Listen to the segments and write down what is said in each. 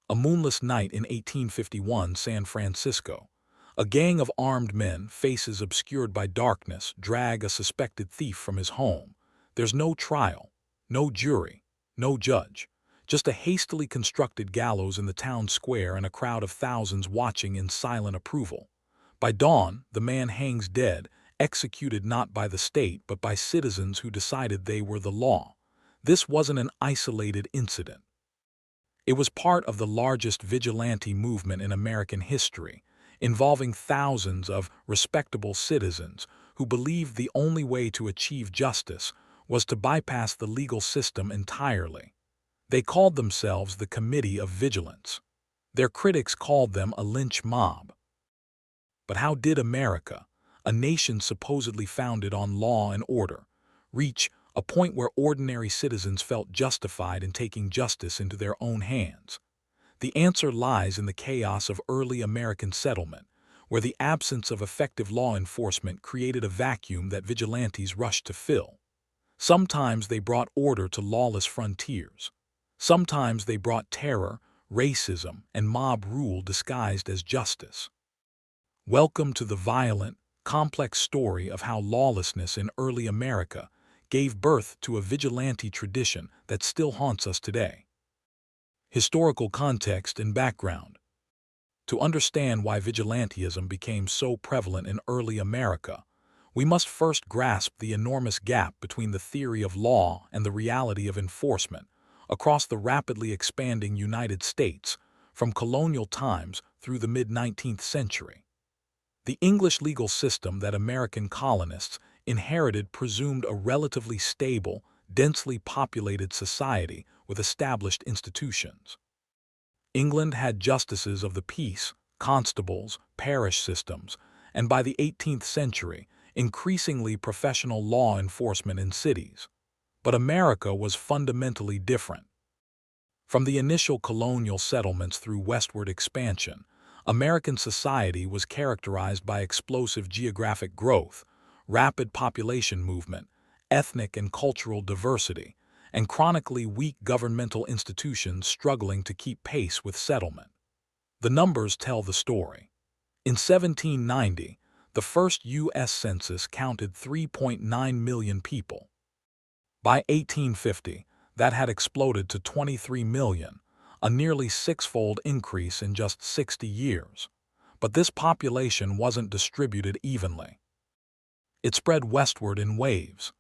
A moonless night in 1851, San Francisco. A gang of armed men, faces obscured by darkness, drag a suspected thief from his home. There's no trial, no jury, no judge. Just a hastily constructed gallows in the town square and a crowd of thousands watching in silent approval. By dawn, the man hangs dead, executed not by the state but by citizens who decided they were the law. This wasn't an isolated incident. It was part of the largest vigilante movement in American history, involving thousands of respectable citizens who believed the only way to achieve justice was to bypass the legal system entirely. They called themselves the Committee of Vigilance. Their critics called them a lynch mob. But how did America, a nation supposedly founded on law and order, reach a point where ordinary citizens felt justified in taking justice into their own hands? The answer lies in the chaos of early American settlement, where the absence of effective law enforcement created a vacuum that vigilantes rushed to fill. Sometimes they brought order to lawless frontiers. Sometimes they brought terror, racism, and mob rule disguised as justice. Welcome to the violent, complex story of how lawlessness in early America gave birth to a vigilante tradition that still haunts us today. Historical context and background. To understand why vigilantism became so prevalent in early America, we must first grasp the enormous gap between the theory of law and the reality of enforcement across the rapidly expanding United States from colonial times through the mid-19th century. The English legal system that American colonists inherited presumed a relatively stable, densely populated society with established institutions. England had justices of the peace, constables, parish systems, and by the 18th century, increasingly professional law enforcement in cities. But America was fundamentally different. From the initial colonial settlements through westward expansion, American society was characterized by explosive geographic growth, rapid population movement, ethnic and cultural diversity, and chronically weak governmental institutions struggling to keep pace with settlement. The numbers tell the story. In 1790, the first U.S. census counted 3.9 million people. By 1850, that had exploded to 23 million, a nearly six-fold increase in just 60 years. But this population wasn't distributed evenly. It spread westward in waves.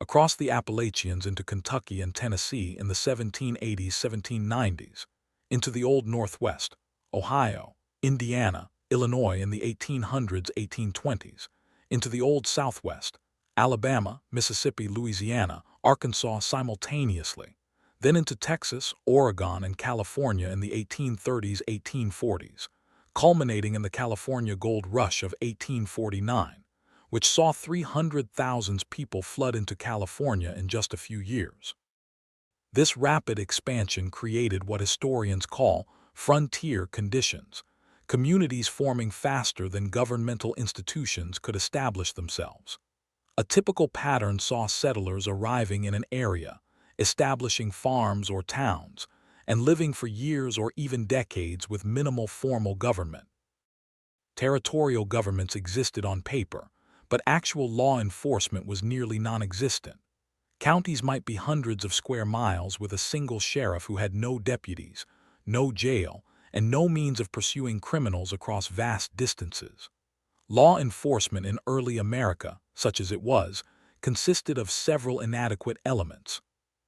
Across the Appalachians into Kentucky and Tennessee in the 1780s-1790s, into the Old Northwest, Ohio, Indiana, Illinois in the 1800s-1820s, into the Old Southwest, Alabama, Mississippi, Louisiana, Arkansas simultaneously, then into Texas, Oregon, and California in the 1830s-1840s, culminating in the California Gold Rush of 1849, which saw 300,000 people flood into California in just a few years. This rapid expansion created what historians call frontier conditions, communities forming faster than governmental institutions could establish themselves. A typical pattern saw settlers arriving in an area, establishing farms or towns, and living for years or even decades with minimal formal government. Territorial governments existed on paper, but actual law enforcement was nearly non-existent. Counties might be hundreds of square miles with a single sheriff who had no deputies, no jail, and no means of pursuing criminals across vast distances. Law enforcement in early America, such as it was, consisted of several inadequate elements.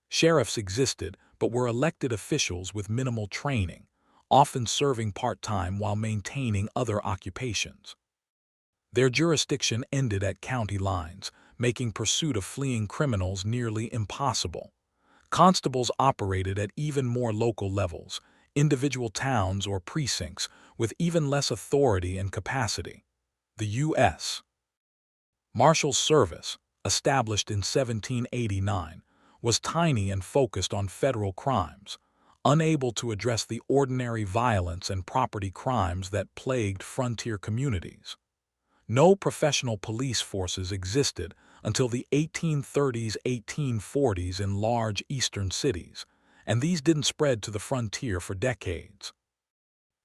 Sheriffs existed, but were elected officials with minimal training, often serving part-time while maintaining other occupations. Their jurisdiction ended at county lines, making pursuit of fleeing criminals nearly impossible. Constables operated at even more local levels, individual towns or precincts, with even less authority and capacity. The U.S. Marshal's Service, established in 1789, was tiny and focused on federal crimes, unable to address the ordinary violence and property crimes that plagued frontier communities. No professional police forces existed until the 1830s-1840s in large eastern cities, and these didn't spread to the frontier for decades.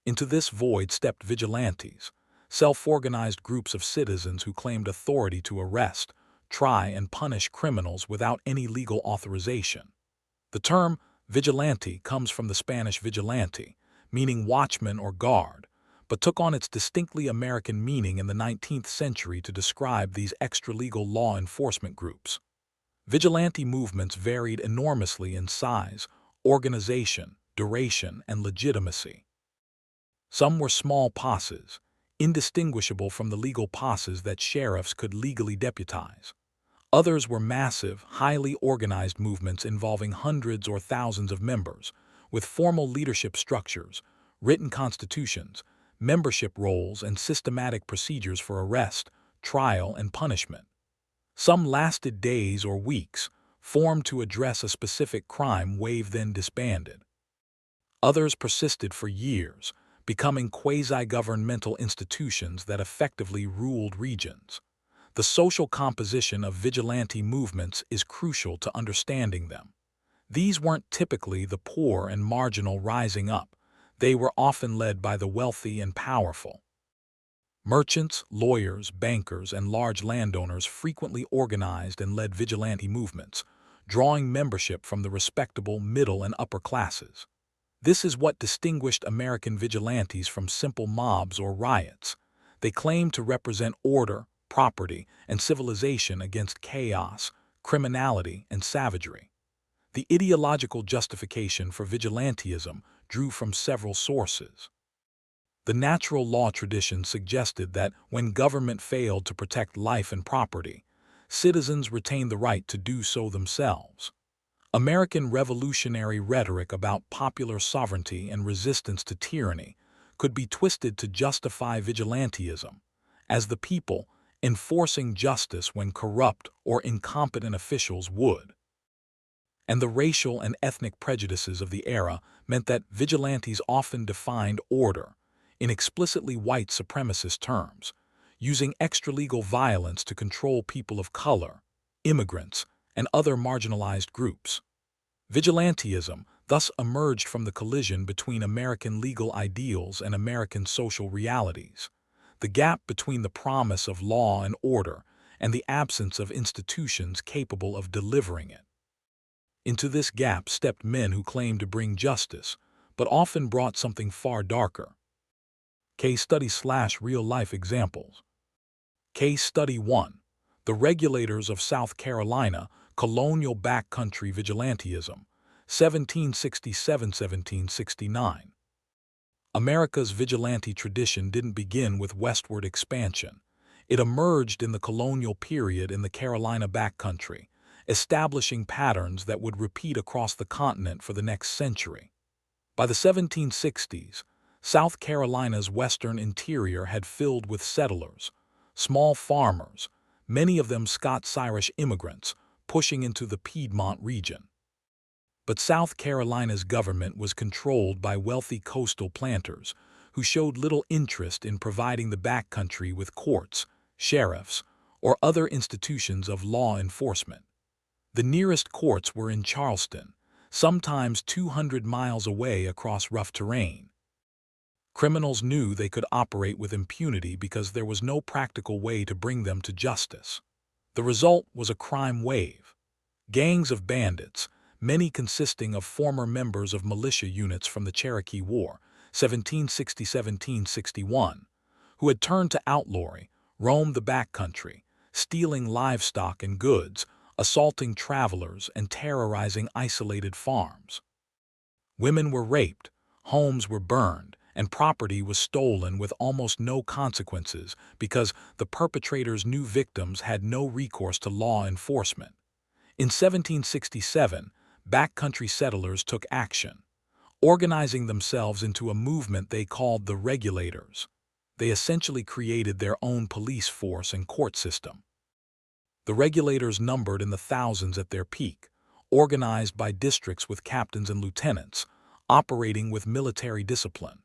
Into this void stepped vigilantes, self-organized groups of citizens who claimed authority to arrest, try, and punish criminals without any legal authorization. The term vigilante comes from the Spanish vigilante, meaning watchman or guard, but took on its distinctly American meaning in the 19th century to describe these extra-legal law enforcement groups. Vigilante movements varied enormously in size, organization, duration, and legitimacy. Some were small posses, indistinguishable from the legal posses that sheriffs could legally deputize. Others were massive, highly organized movements involving hundreds or thousands of members, with formal leadership structures, written constitutions, membership rolls, and systematic procedures for arrest, trial, and punishment. Some lasted days or weeks, formed to address a specific crime wave then disbanded. Others persisted for years, becoming quasi-governmental institutions that effectively ruled regions. The social composition of vigilante movements is crucial to understanding them. These weren't typically the poor and marginal rising up. They were often led by the wealthy and powerful. Merchants, lawyers, bankers, and large landowners frequently organized and led vigilante movements, drawing membership from the respectable middle and upper classes. This is what distinguished American vigilantes from simple mobs or riots. They claimed to represent order, property, and civilization against chaos, criminality, and savagery. The ideological justification for vigilantism drew from several sources. The natural law tradition suggested that when government failed to protect life and property, citizens retained the right to do so themselves. American revolutionary rhetoric about popular sovereignty and resistance to tyranny could be twisted to justify vigilantism, as the people enforcing justice when corrupt or incompetent officials would. And the racial and ethnic prejudices of the era meant that vigilantes often defined order in explicitly white supremacist terms, using extralegal violence to control people of color, immigrants, and other marginalized groups. Vigilantism thus emerged from the collision between American legal ideals and American social realities, the gap between the promise of law and order and the absence of institutions capable of delivering it. Into this gap stepped men who claimed to bring justice, but often brought something far darker. Case study/real-life examples. Case Study 1. The Regulators of South Carolina, Colonial Backcountry Vigilantism, 1767–1769. America's vigilante tradition didn't begin with westward expansion. It emerged in the colonial period in the Carolina backcountry, establishing patterns that would repeat across the continent for the next century. By the 1760s, South Carolina's western interior had filled with settlers, small farmers, many of them Scots-Irish immigrants, pushing into the Piedmont region. But South Carolina's government was controlled by wealthy coastal planters who showed little interest in providing the backcountry with courts, sheriffs, or other institutions of law enforcement. The nearest courts were in Charleston, sometimes 200 miles away across rough terrain. Criminals knew they could operate with impunity because there was no practical way to bring them to justice. The result was a crime wave. Gangs of bandits, many consisting of former members of militia units from the Cherokee War, 1760–1761, who had turned to outlawry, roamed the backcountry, stealing livestock and goods, assaulting travelers, and terrorizing isolated farms. Women were raped, homes were burned, and property was stolen with almost no consequences because the perpetrators knew victims had no recourse to law enforcement. In 1767, backcountry settlers took action, organizing themselves into a movement they called the Regulators. They essentially created their own police force and court system. The Regulators numbered in the thousands at their peak, organized by districts with captains and lieutenants, operating with military discipline.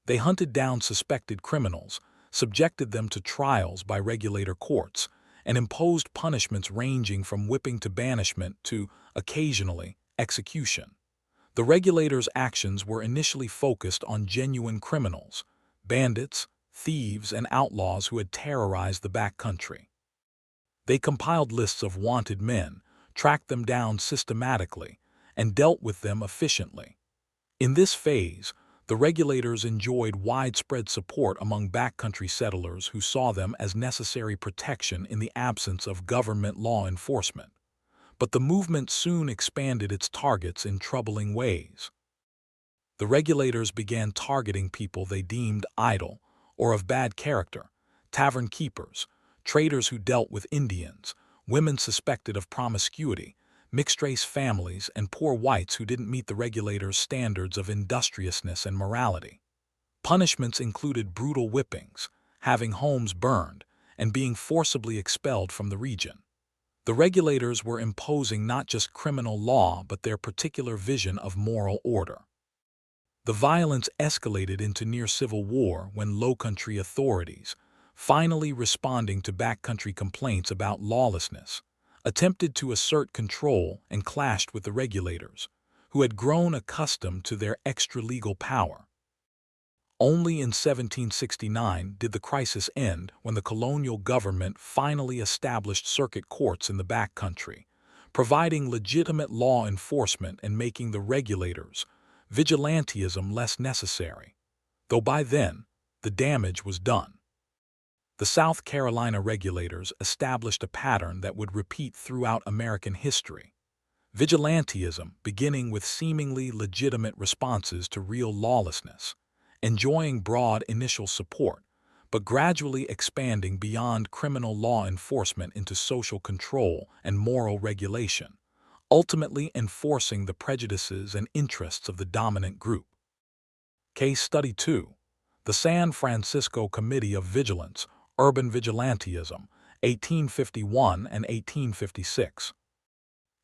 They hunted down suspected criminals, subjected them to trials by regulator courts, and imposed punishments ranging from whipping to banishment to, occasionally, execution. The regulators' actions were initially focused on genuine criminals, bandits, thieves, and outlaws who had terrorized the backcountry. They compiled lists of wanted men, tracked them down systematically, and dealt with them efficiently. In this phase, the regulators enjoyed widespread support among backcountry settlers who saw them as necessary protection in the absence of government law enforcement. But the movement soon expanded its targets in troubling ways. The regulators began targeting people they deemed idle or of bad character: tavern keepers, traders who dealt with Indians, women suspected of promiscuity, mixed-race families, and poor whites who didn't meet the regulators' standards of industriousness and morality. Punishments included brutal whippings, having homes burned, and being forcibly expelled from the region. The regulators were imposing not just criminal law but their particular vision of moral order. The violence escalated into near civil war when lowcountry authorities, finally responding to backcountry complaints about lawlessness, attempted to assert control and clashed with the regulators, who had grown accustomed to their extra-legal power. Only in 1769 did the crisis end when the colonial government finally established circuit courts in the backcountry, providing legitimate law enforcement and making the regulators' vigilantism less necessary, though by then the damage was done. The South Carolina Regulators established a pattern that would repeat throughout American history: vigilantism, beginning with seemingly legitimate responses to real lawlessness, enjoying broad initial support, but gradually expanding beyond criminal law enforcement into social control and moral regulation, ultimately enforcing the prejudices and interests of the dominant group. Case Study 2. The San Francisco Committee of Vigilance, Urban Vigilantism, 1851 and 1856.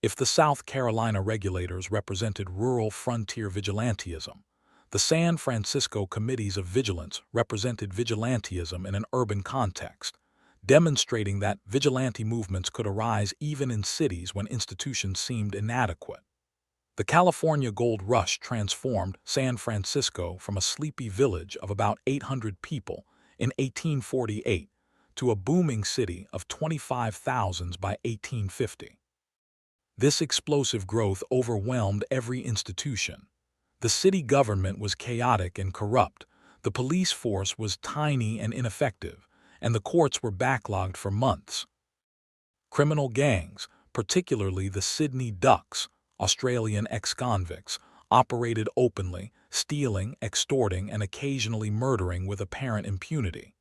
If the South Carolina Regulators represented rural frontier vigilantism, the San Francisco Committees of Vigilance represented vigilantism in an urban context, demonstrating that vigilante movements could arise even in cities when institutions seemed inadequate. The California Gold Rush transformed San Francisco from a sleepy village of about 800 people in 1848 to a booming city of 25,000 by 1850. This explosive growth overwhelmed every institution. The city government was chaotic and corrupt, the police force was tiny and ineffective, and the courts were backlogged for months. Criminal gangs, particularly the Sydney Ducks, Australian ex-convicts, operated openly, stealing, extorting, and occasionally murdering with apparent impunity.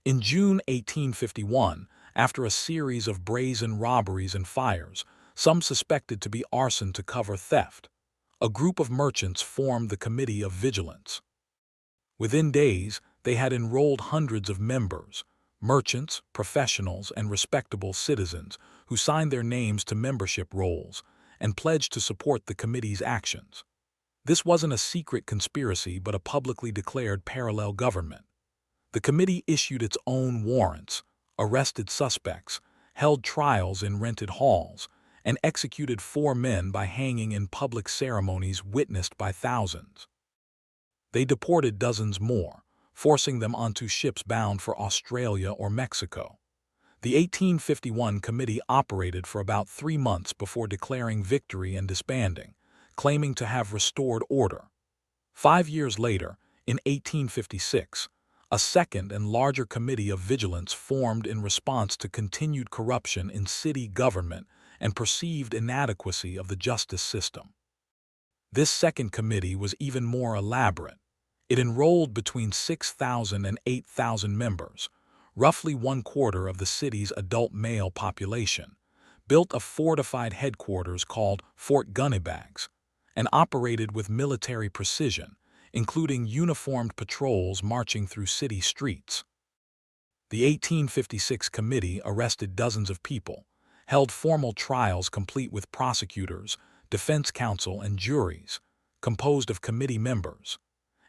In June 1851, after a series of brazen robberies and fires, some suspected to be arson to cover theft, a group of merchants formed the Committee of Vigilance. Within days, they had enrolled hundreds of members, merchants, professionals, and respectable citizens who signed their names to membership rolls and pledged to support the committee's actions. This wasn't a secret conspiracy but a publicly declared parallel government. The committee issued its own warrants, arrested suspects, held trials in rented halls, and executed 4 men by hanging in public ceremonies witnessed by thousands. They deported dozens more, forcing them onto ships bound for Australia or Mexico. The 1851 committee operated for about 3 months before declaring victory and disbanding, claiming to have restored order. 5 years later, in 1856, a second and larger committee of vigilance formed in response to continued corruption in city government and perceived inadequacy of the justice system. This second committee was even more elaborate. It enrolled between 6,000 and 8,000 members, roughly 1/4 of the city's adult male population, built a fortified headquarters called Fort Gunnybags, and operated with military precision, including uniformed patrols marching through city streets. The 1856 committee arrested dozens of people, held formal trials complete with prosecutors, defense counsel, and juries, composed of committee members,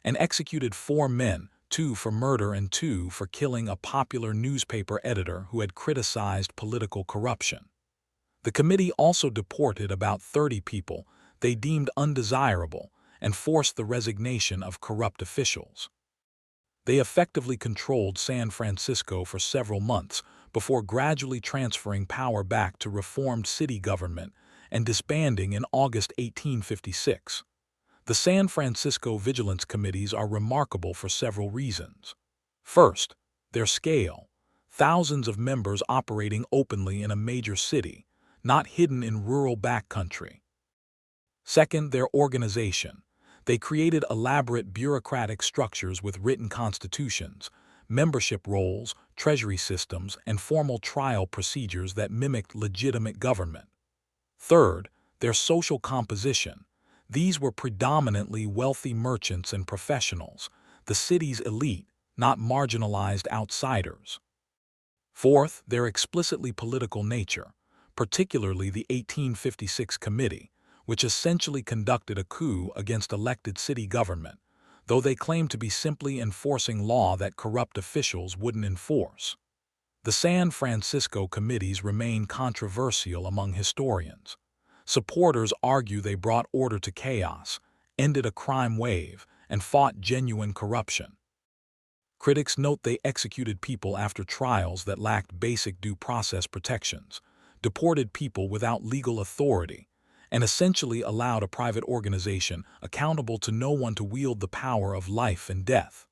and executed 4 men, 2 for murder and 2 for killing a popular newspaper editor who had criticized political corruption. The committee also deported about 30 people they deemed undesirable and forced the resignation of corrupt officials. They effectively controlled San Francisco for several months before gradually transferring power back to reformed city government and disbanding in August 1856. The San Francisco Vigilance Committees are remarkable for several reasons. First, their scale. Thousands of members operating openly in a major city, not hidden in rural backcountry. Second, their organization. They created elaborate bureaucratic structures with written constitutions, membership rolls, treasury systems, and formal trial procedures that mimicked legitimate government. Third, their social composition. These were predominantly wealthy merchants and professionals, the city's elite, not marginalized outsiders. Fourth, their explicitly political nature, particularly the 1856 Committee, which essentially conducted a coup against elected city government, though they claimed to be simply enforcing law that corrupt officials wouldn't enforce. The San Francisco committees remain controversial among historians. Supporters argue they brought order to chaos, ended a crime wave, and fought genuine corruption. Critics note they executed people after trials that lacked basic due process protections, deported people without legal authority, and essentially allowed a private organization accountable to no one to wield the power of life and death.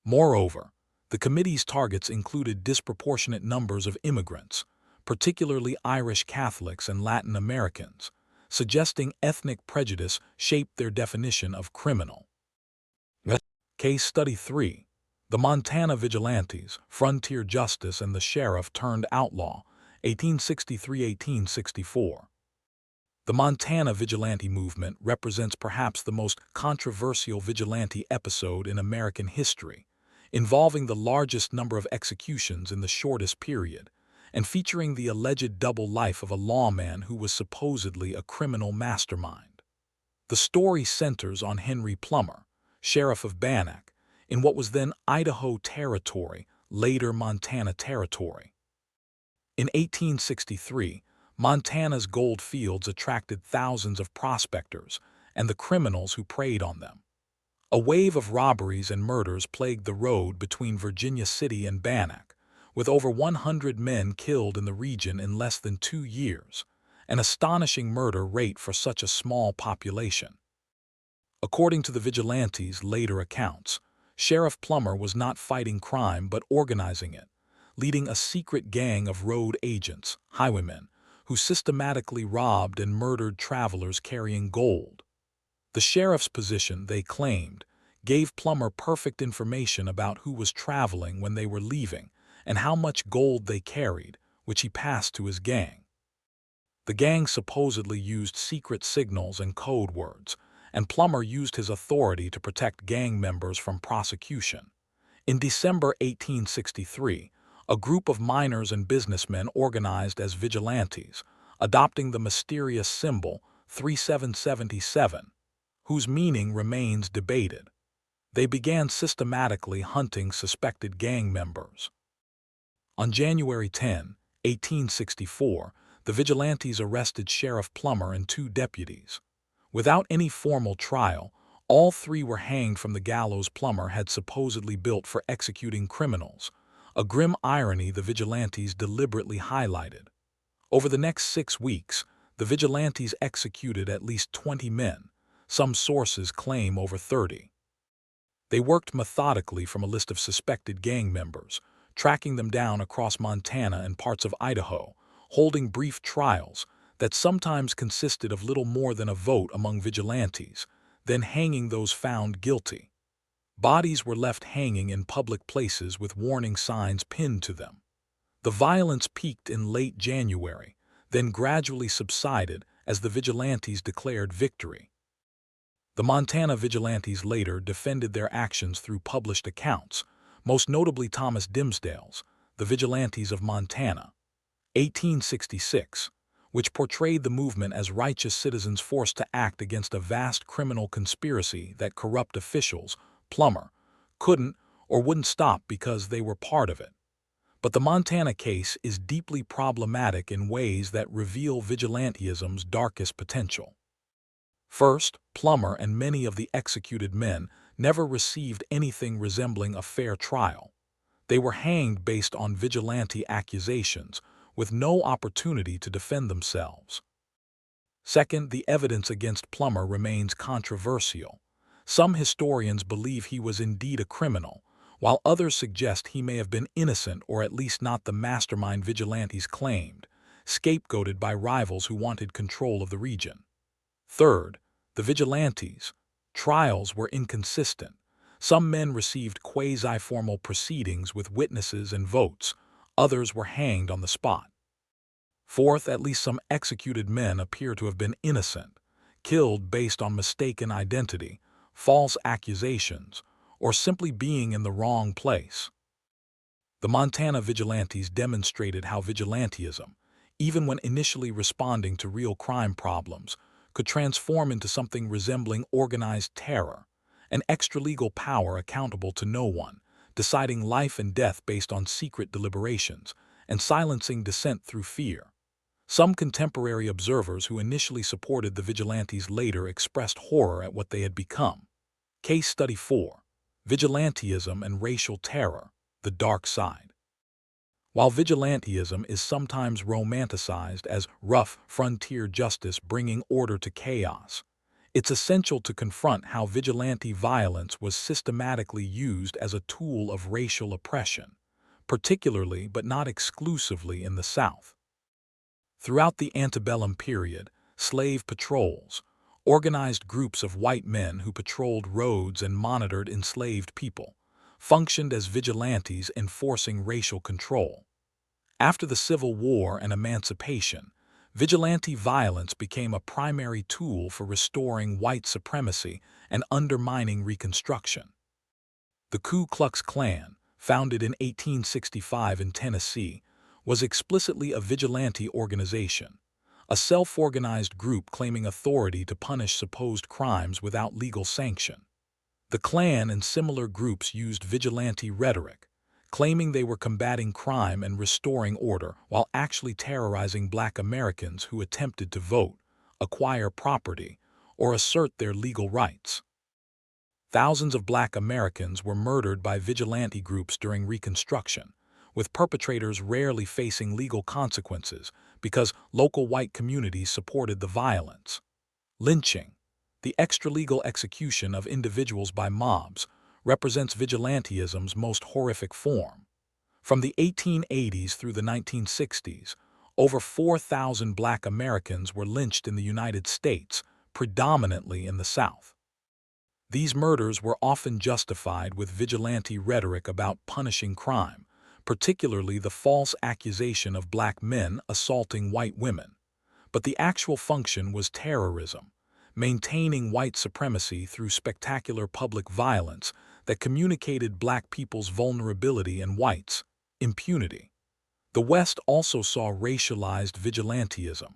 Moreover, the committee's targets included disproportionate numbers of immigrants, particularly Irish Catholics and Latin Americans, suggesting ethnic prejudice shaped their definition of criminal. Case Study 3. The Montana Vigilantes, Frontier Justice and the Sheriff Turned Outlaw, 1863–1864. The Montana Vigilante movement represents perhaps the most controversial vigilante episode in American history, involving the largest number of executions in the shortest period, and featuring the alleged double life of a lawman who was supposedly a criminal mastermind. The story centers on Henry Plummer, sheriff of Bannack, in what was then Idaho Territory, later Montana Territory. In 1863, Montana's gold fields attracted thousands of prospectors and the criminals who preyed on them. A wave of robberies and murders plagued the road between Virginia City and Bannack, with over 100 men killed in the region in less than 2 years, an astonishing murder rate for such a small population. According to the vigilantes' later accounts, Sheriff Plummer was not fighting crime but organizing it, leading a secret gang of road agents, highwaymen, who systematically robbed and murdered travelers carrying gold. The sheriff's position, they claimed, gave Plummer perfect information about who was traveling when they were leaving and how much gold they carried, which he passed to his gang. The gang supposedly used secret signals and code words, and Plummer used his authority to protect gang members from prosecution. In December 1863, a group of miners and businessmen organized as vigilantes, adopting the mysterious symbol 3777, whose meaning remains debated. They began systematically hunting suspected gang members. On January 10, 1864, the vigilantes arrested Sheriff Plummer and 2 deputies. Without any formal trial, all 3 were hanged from the gallows Plummer had supposedly built for executing criminals, a grim irony the vigilantes deliberately highlighted. Over the next 6 weeks, the vigilantes executed at least 20 men, some sources claim over 30. They worked methodically from a list of suspected gang members, tracking them down across Montana and parts of Idaho, holding brief trials that sometimes consisted of little more than a vote among vigilantes, then hanging those found guilty. Bodies were left hanging in public places with warning signs pinned to them. The violence peaked in late January, then gradually subsided as the vigilantes declared victory. The Montana Vigilantes later defended their actions through published accounts, most notably Thomas Dimsdale's The Vigilantes of Montana, 1866, which portrayed the movement as righteous citizens forced to act against a vast criminal conspiracy that corrupt officials, Plummer, couldn't or wouldn't stop because they were part of it. But the Montana case is deeply problematic in ways that reveal vigilantism's darkest potential. First, Plummer and many of the executed men never received anything resembling a fair trial. They were hanged based on vigilante accusations, with no opportunity to defend themselves. Second, the evidence against Plummer remains controversial. Some historians believe he was indeed a criminal, while others suggest he may have been innocent or at least not the mastermind vigilantes claimed, scapegoated by rivals who wanted control of the region. Third, the vigilantes' trials were inconsistent. Some men received quasi-formal proceedings with witnesses and votes, others were hanged on the spot. Fourth, at least some executed men appear to have been innocent, killed based on mistaken identity, false accusations, or simply being in the wrong place. The Montana Vigilantes demonstrated how vigilantism, even when initially responding to real crime problems, could transform into something resembling organized terror, an extralegal power accountable to no one, deciding life and death based on secret deliberations, and silencing dissent through fear. Some contemporary observers who initially supported the vigilantes later expressed horror at what they had become. Case Study 4. Vigilantism and Racial Terror, the Dark Side. While vigilantism is sometimes romanticized as rough frontier justice bringing order to chaos, it's essential to confront how vigilante violence was systematically used as a tool of racial oppression, particularly but not exclusively in the South. Throughout the antebellum period, slave patrols, organized groups of white men who patrolled roads and monitored enslaved people, functioned as vigilantes enforcing racial control. After the Civil War and emancipation, vigilante violence became a primary tool for restoring white supremacy and undermining Reconstruction. The Ku Klux Klan, founded in 1865 in Tennessee, was explicitly a vigilante organization, a self-organized group claiming authority to punish supposed crimes without legal sanction. The Klan and similar groups used vigilante rhetoric, claiming they were combating crime and restoring order while actually terrorizing Black Americans who attempted to vote, acquire property, or assert their legal rights. Thousands of Black Americans were murdered by vigilante groups during Reconstruction, with perpetrators rarely facing legal consequences because local white communities supported the violence. Lynching, the extralegal execution of individuals by mobs, represents vigilantism's most horrific form. From the 1880s through the 1960s, over 4,000 Black Americans were lynched in the United States, predominantly in the South. These murders were often justified with vigilante rhetoric about punishing crime, particularly the false accusation of Black men assaulting white women. But the actual function was terrorism, maintaining white supremacy through spectacular public violence that communicated Black people's vulnerability and whites' impunity. The West also saw racialized vigilantism.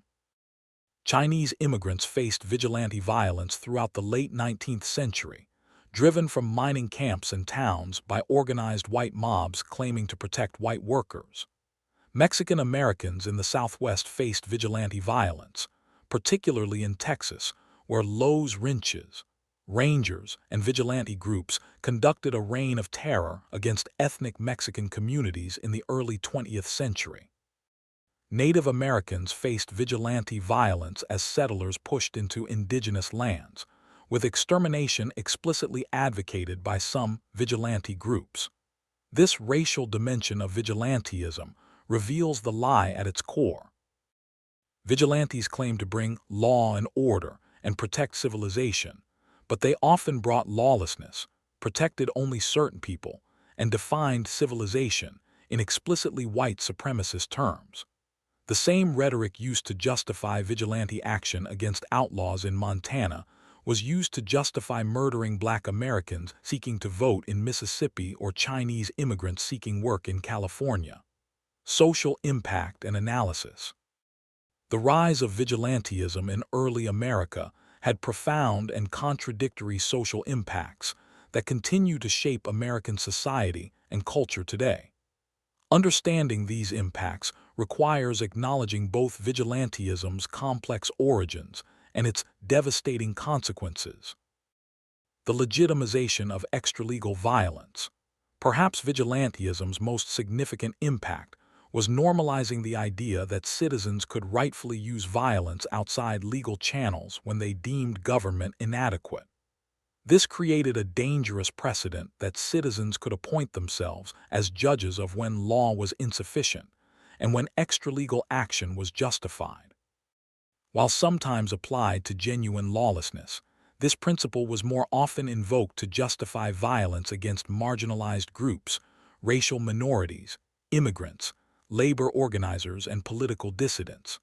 Chinese immigrants faced vigilante violence throughout the late 19th century, driven from mining camps and towns by organized white mobs claiming to protect white workers. Mexican Americans in the Southwest faced vigilante violence, particularly in Texas, where Los Rinches, Rangers, and vigilante groups conducted a reign of terror against ethnic Mexican communities in the early 20th century. Native Americans faced vigilante violence as settlers pushed into indigenous lands, with extermination explicitly advocated by some vigilante groups. This racial dimension of vigilantism reveals the lie at its core. Vigilantes claim to bring law and order and protect civilization, but they often brought lawlessness, protected only certain people, and defined civilization in explicitly white supremacist terms. The same rhetoric used to justify vigilante action against outlaws in Montana was used to justify murdering Black Americans seeking to vote in Mississippi or Chinese immigrants seeking work in California. Social impact and analysis. The rise of vigilantism in early America had profound and contradictory social impacts that continue to shape American society and culture today. Understanding these impacts requires acknowledging both vigilantism's complex origins and its devastating consequences. The legitimization of extralegal violence. Perhaps vigilantism's most significant impact was normalizing the idea that citizens could rightfully use violence outside legal channels when they deemed government inadequate. This created a dangerous precedent that citizens could appoint themselves as judges of when law was insufficient and when extralegal action was justified. While sometimes applied to genuine lawlessness, this principle was more often invoked to justify violence against marginalized groups, racial minorities, immigrants, labor organizers, and political dissidents.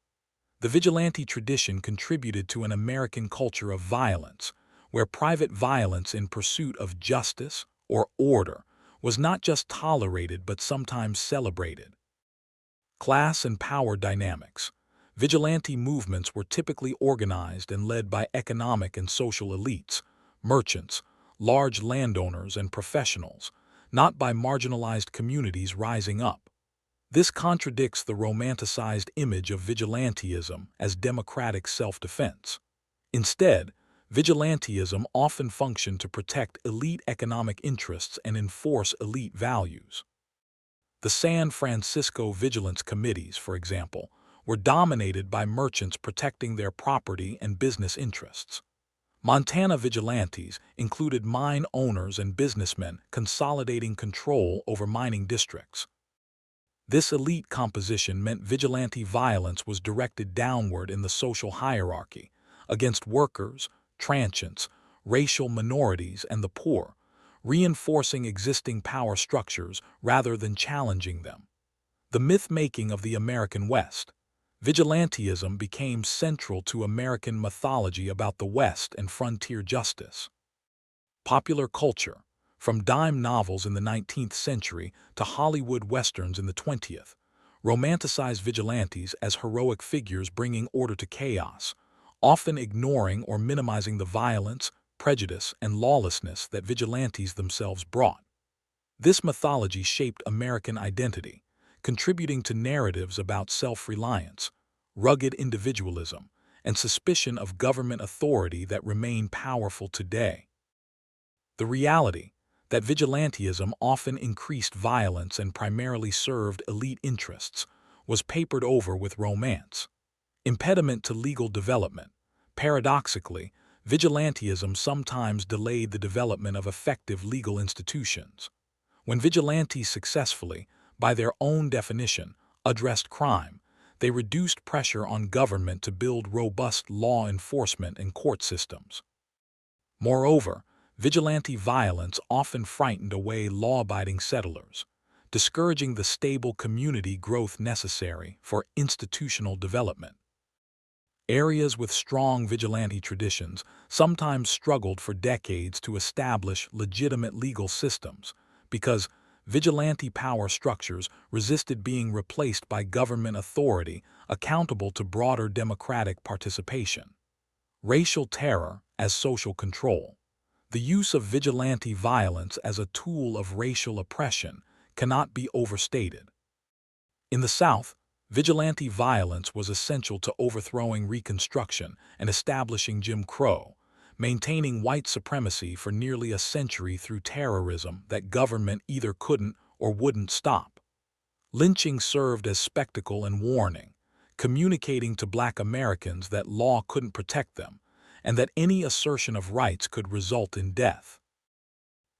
The vigilante tradition contributed to an American culture of violence, where private violence in pursuit of justice or order was not just tolerated but sometimes celebrated. Class and power dynamics. Vigilante movements were typically organized and led by economic and social elites, merchants, large landowners, and professionals, not by marginalized communities rising up. This contradicts the romanticized image of vigilantism as democratic self-defense. Instead, vigilantism often functioned to protect elite economic interests and enforce elite values. The San Francisco Vigilance Committees, for example, were dominated by merchants protecting their property and business interests. Montana Vigilantes included mine owners and businessmen consolidating control over mining districts. This elite composition meant vigilante violence was directed downward in the social hierarchy, against workers, transients, racial minorities, and the poor, reinforcing existing power structures rather than challenging them. The myth-making of the American West. Vigilantism became central to American mythology about the West and frontier justice. Popular culture, from dime novels in the 19th century to Hollywood westerns in the 20th, romanticized vigilantes as heroic figures bringing order to chaos, often ignoring or minimizing the violence, prejudice, and lawlessness that vigilantes themselves brought. This mythology shaped American identity, contributing to narratives about self-reliance, rugged individualism, and suspicion of government authority that remain powerful today. The reality that vigilantism often increased violence and primarily served elite interests was papered over with romance. Impediment to legal development. Paradoxically, vigilantism sometimes delayed the development of effective legal institutions. When vigilantes successfully, by their own definition, addressed crime, they reduced pressure on government to build robust law enforcement and court systems. Moreover, vigilante violence often frightened away law-abiding settlers, discouraging the stable community growth necessary for institutional development. Areas with strong vigilante traditions sometimes struggled for decades to establish legitimate legal systems because vigilante power structures resisted being replaced by government authority accountable to broader democratic participation. Racial terror as social control. The use of vigilante violence as a tool of racial oppression cannot be overstated. In the South, vigilante violence was essential to overthrowing Reconstruction and establishing Jim Crow, maintaining white supremacy for nearly a century through terrorism that government either couldn't or wouldn't stop. Lynching served as spectacle and warning, communicating to Black Americans that law couldn't protect them and that any assertion of rights could result in death.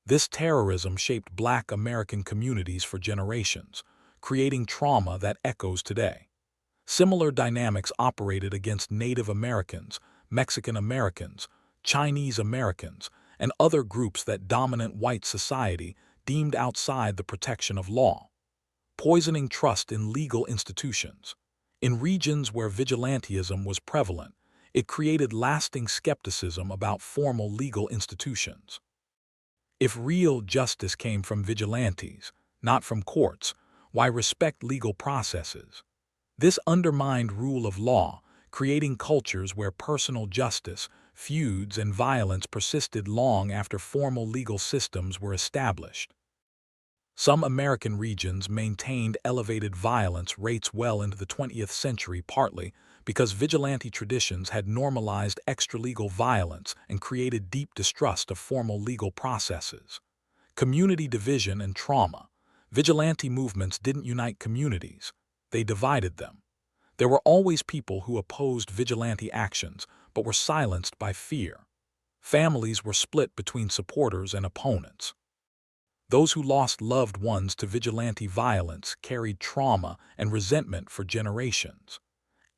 This terrorism shaped Black American communities for generations, creating trauma that echoes today. Similar dynamics operated against Native Americans, Mexican Americans, Chinese Americans, and other groups that dominant white society deemed outside the protection of law. Poisoning trust in legal institutions. In regions where vigilantism was prevalent, it created lasting skepticism about formal legal institutions. If real justice came from vigilantes, not from courts, why respect legal processes? This undermined rule of law, creating cultures where personal justice, feuds, and violence persisted long after formal legal systems were established. Some American regions maintained elevated violence rates well into the 20th century, partly because vigilante traditions had normalized extralegal violence and created deep distrust of formal legal processes. Community division and trauma. Vigilante movements didn't unite communities, they divided them. There were always people who opposed vigilante actions but were silenced by fear. Families were split between supporters and opponents. Those who lost loved ones to vigilante violence carried trauma and resentment for generations.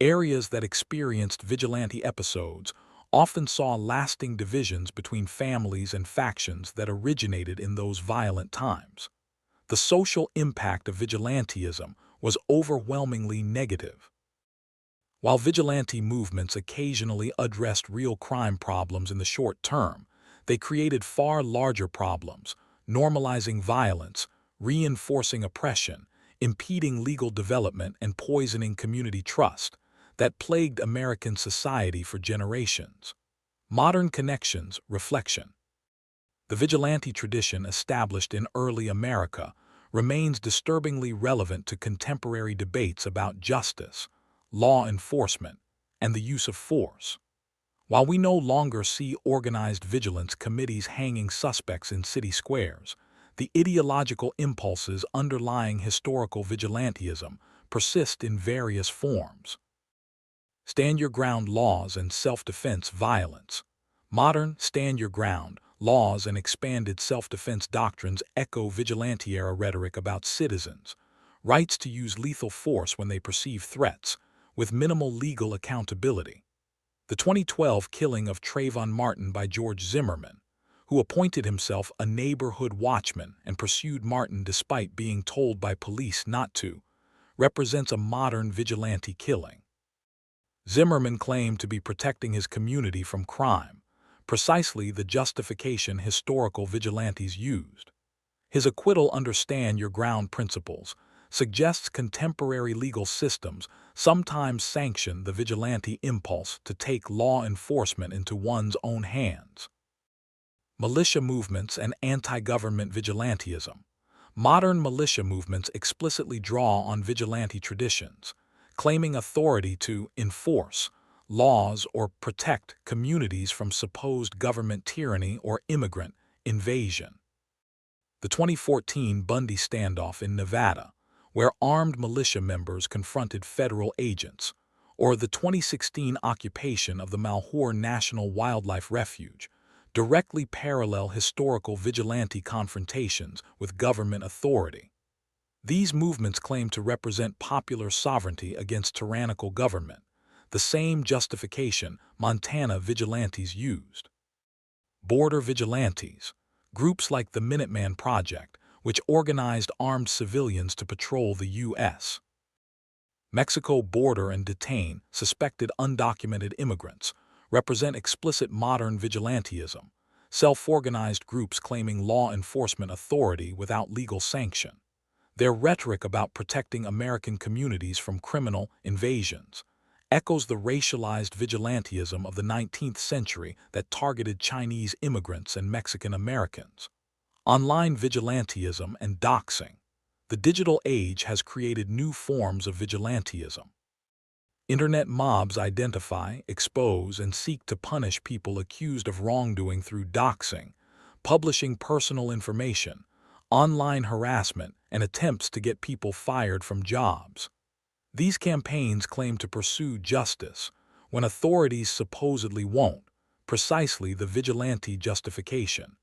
Areas that experienced vigilante episodes often saw lasting divisions between families and factions that originated in those violent times. The social impact of vigilantism was overwhelmingly negative. While vigilante movements occasionally addressed real crime problems in the short term, they created far larger problems, normalizing violence, reinforcing oppression, impeding legal development, and poisoning community trust that plagued American society for generations. Modern connections, reflection. The vigilante tradition established in early America remains disturbingly relevant to contemporary debates about justice, law enforcement, and the use of force. While we no longer see organized vigilance committees hanging suspects in city squares, the ideological impulses underlying historical vigilantism persist in various forms. Stand your ground laws and self-defense violence. Modern stand your ground laws and expanded self-defense doctrines echo vigilante-era rhetoric about citizens' rights to use lethal force when they perceive threats, with minimal legal accountability. The 2012 killing of Trayvon Martin by George Zimmerman, who appointed himself a neighborhood watchman and pursued Martin despite being told by police not to, represents a modern vigilante killing. Zimmerman claimed to be protecting his community from crime, precisely the justification historical vigilantes used. His acquittal under stand your ground principles suggests contemporary legal systems sometimes sanction the vigilante impulse to take law enforcement into one's own hands. Militia movements and anti-government vigilantism. Modern militia movements explicitly draw on vigilante traditions, claiming authority to enforce laws or protect communities from supposed government tyranny or immigrant invasion. The 2014 Bundy standoff in Nevada, where armed militia members confronted federal agents, or the 2016 occupation of the Malheur National Wildlife Refuge, directly parallel historical vigilante confrontations with government authority. These movements claim to represent popular sovereignty against tyrannical government, the same justification Montana Vigilantes used. Border vigilantes, groups like the Minuteman Project, which organized armed civilians to patrol the U.S. Mexico border and detain suspected undocumented immigrants, represent explicit modern vigilantism, self-organized groups claiming law enforcement authority without legal sanction. Their rhetoric about protecting American communities from criminal invasions echoes the racialized vigilantism of the 19th century that targeted Chinese immigrants and Mexican Americans. Online vigilantism and doxing. The digital age has created new forms of vigilantism. Internet mobs identify, expose, and seek to punish people accused of wrongdoing through doxing, publishing personal information, online harassment, and attempts to get people fired from jobs. These campaigns claim to pursue justice when authorities supposedly won't, precisely the vigilante justification.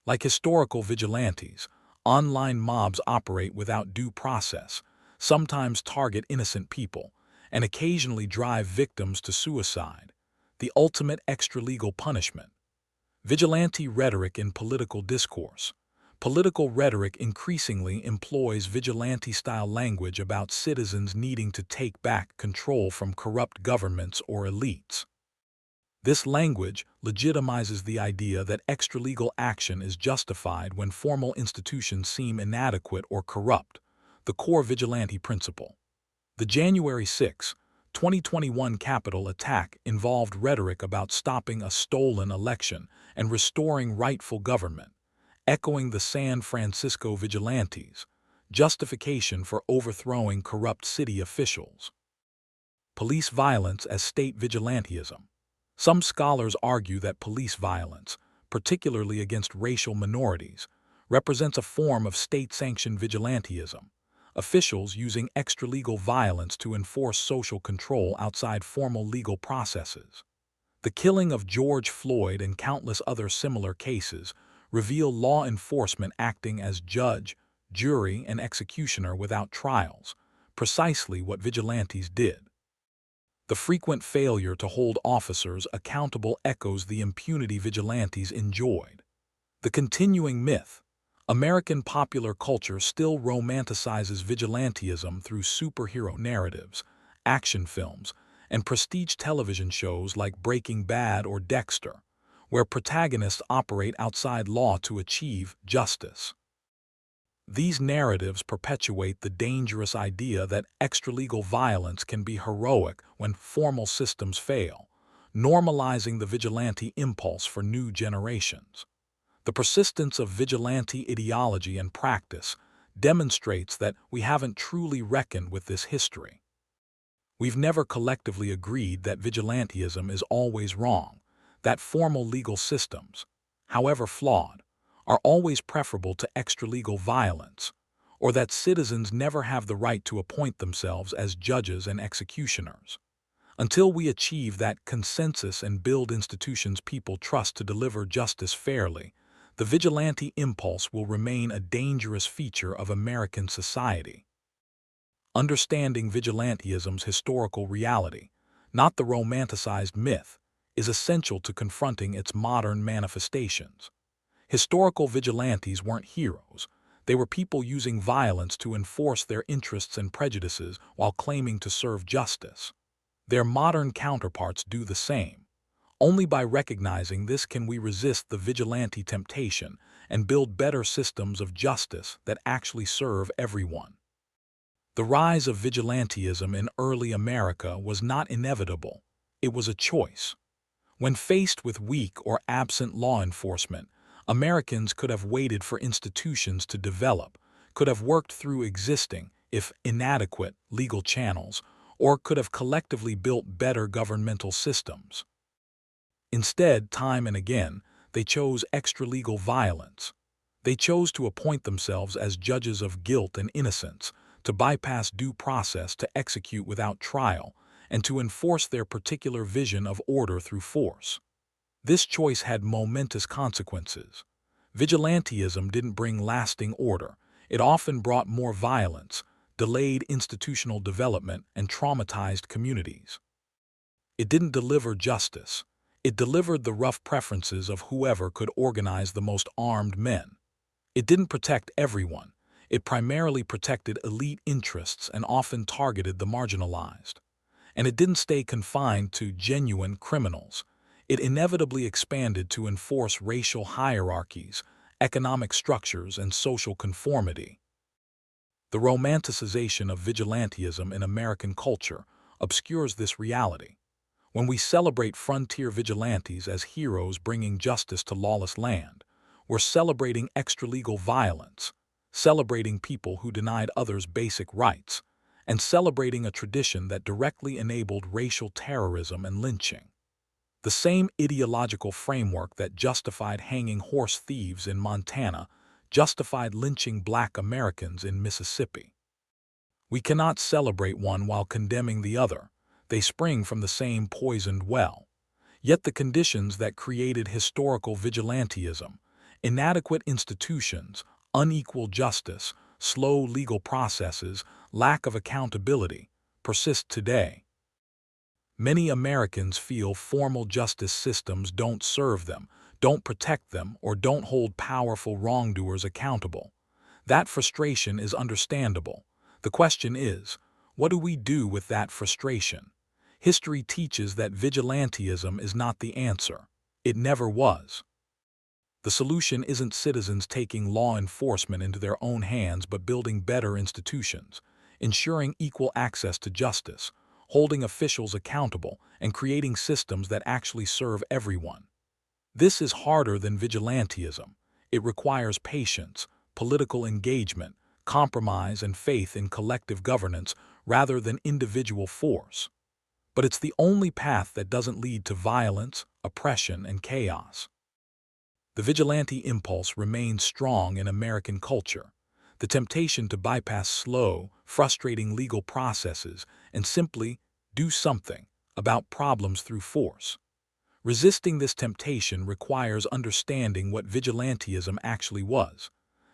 Like historical vigilantes, online mobs operate without due process, sometimes target innocent people, and occasionally drive victims to suicide, the ultimate extralegal punishment. Vigilante rhetoric in political discourse. Political rhetoric increasingly employs vigilante-style language about citizens needing to take back control from corrupt governments or elites. This language legitimizes the idea that extralegal action is justified when formal institutions seem inadequate or corrupt, the core vigilante principle. The January 6, 2021 Capitol attack involved rhetoric about stopping a stolen election and restoring rightful government, echoing the San Francisco Vigilantes' justification for overthrowing corrupt city officials. police violence as state vigilantism. Some scholars argue that police violence, particularly against racial minorities, represents a form of state-sanctioned vigilantism, officials using extralegal violence to enforce social control outside formal legal processes. The killing of George Floyd and countless other similar cases reveal law enforcement acting as judge, jury, and executioner without trials, precisely what vigilantes did. The frequent failure to hold officers accountable echoes the impunity vigilantes enjoyed. The continuing myth. American popular culture still romanticizes vigilantism through superhero narratives, action films, and prestige television shows like Breaking Bad or Dexter, where protagonists operate outside law to achieve justice. These narratives perpetuate the dangerous idea that extralegal violence can be heroic when formal systems fail, normalizing the vigilante impulse for new generations. The persistence of vigilante ideology and practice demonstrates that we haven't truly reckoned with this history. We've never collectively agreed that vigilantism is always wrong, that formal legal systems, however flawed, are always preferable to extralegal violence, or that citizens never have the right to appoint themselves as judges and executioners. Until we achieve that consensus and build institutions people trust to deliver justice fairly, the vigilante impulse will remain a dangerous feature of American society. Understanding vigilantism's historical reality, not the romanticized myth, is essential to confronting its modern manifestations. Historical vigilantes weren't heroes. They were people using violence to enforce their interests and prejudices while claiming to serve justice. Their modern counterparts do the same. Only by recognizing this can we resist the vigilante temptation and build better systems of justice that actually serve everyone. The rise of vigilantism in early America was not inevitable. It was a choice. When faced with weak or absent law enforcement, Americans could have waited for institutions to develop, could have worked through existing, if inadequate, legal channels, or could have collectively built better governmental systems. Instead, time and again, they chose extralegal violence. They chose to appoint themselves as judges of guilt and innocence, to bypass due process to execute without trial, and to enforce their particular vision of order through force. This choice had momentous consequences. Vigilantism didn't bring lasting order. It often brought more violence, delayed institutional development, and traumatized communities. It didn't deliver justice. It delivered the rough preferences of whoever could organize the most armed men. It didn't protect everyone. It primarily protected elite interests and often targeted the marginalized. And it didn't stay confined to genuine criminals. It inevitably expanded to enforce racial hierarchies, economic structures, and social conformity. The romanticization of vigilantism in American culture obscures this reality. When we celebrate frontier vigilantes as heroes bringing justice to lawless land, we're celebrating extralegal violence, celebrating people who denied others basic rights, and celebrating a tradition that directly enabled racial terrorism and lynching. The same ideological framework that justified hanging horse thieves in Montana justified lynching Black Americans in Mississippi. We cannot celebrate one while condemning the other. They spring from the same poisoned well. Yet the conditions that created historical vigilantism, inadequate institutions, unequal justice, slow legal processes, lack of accountability, persist today. Many Americans feel formal justice systems don't serve them, don't protect them, or don't hold powerful wrongdoers accountable. That frustration is understandable. The question is, what do we do with that frustration? History teaches that vigilantism is not the answer. It never was. The solution isn't citizens taking law enforcement into their own hands but building better institutions, ensuring equal access to justice, holding officials accountable, and creating systems that actually serve everyone. This is harder than vigilantism. It requires patience, political engagement, compromise, and faith in collective governance rather than individual force. but it's the only path that doesn't lead to violence, oppression, and chaos. The vigilante impulse remains strong in American culture. The temptation to bypass slow, frustrating legal processes and simply do something about problems through force. Resisting this temptation requires understanding what vigilantism actually was.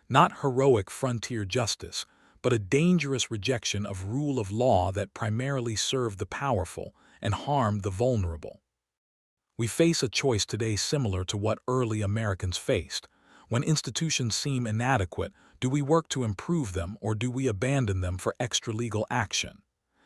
Not heroic frontier justice, but a dangerous rejection of rule of law that primarily served the powerful and harmed the vulnerable. We face a choice today similar to what early Americans faced. When institutions seem inadequate, do we work to improve them or do we abandon them for extra-legal action?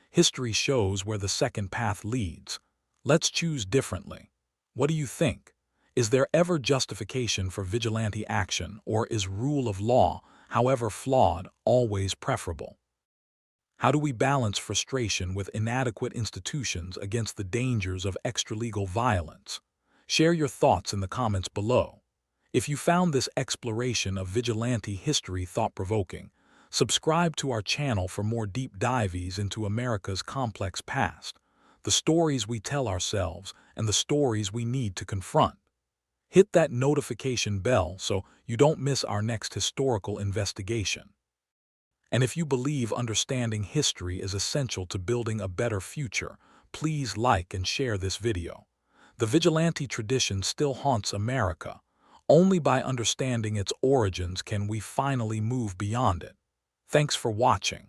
History shows where the second path leads. Let's choose differently. What do you think? Is there ever justification for vigilante action, or is rule of law, however flawed, always preferable? How do we balance frustration with inadequate institutions against the dangers of extralegal violence? Share your thoughts in the comments below. If you found this exploration of vigilante history thought-provoking, subscribe to our channel for more deep dives into America's complex past, the stories we tell ourselves and the stories we need to confront. Hit that notification bell so you don't miss our next historical investigation. And if you believe understanding history is essential to building a better future, please like and share this video. The vigilante tradition still haunts America. Only by understanding its origins can we finally move beyond it. Thanks for watching.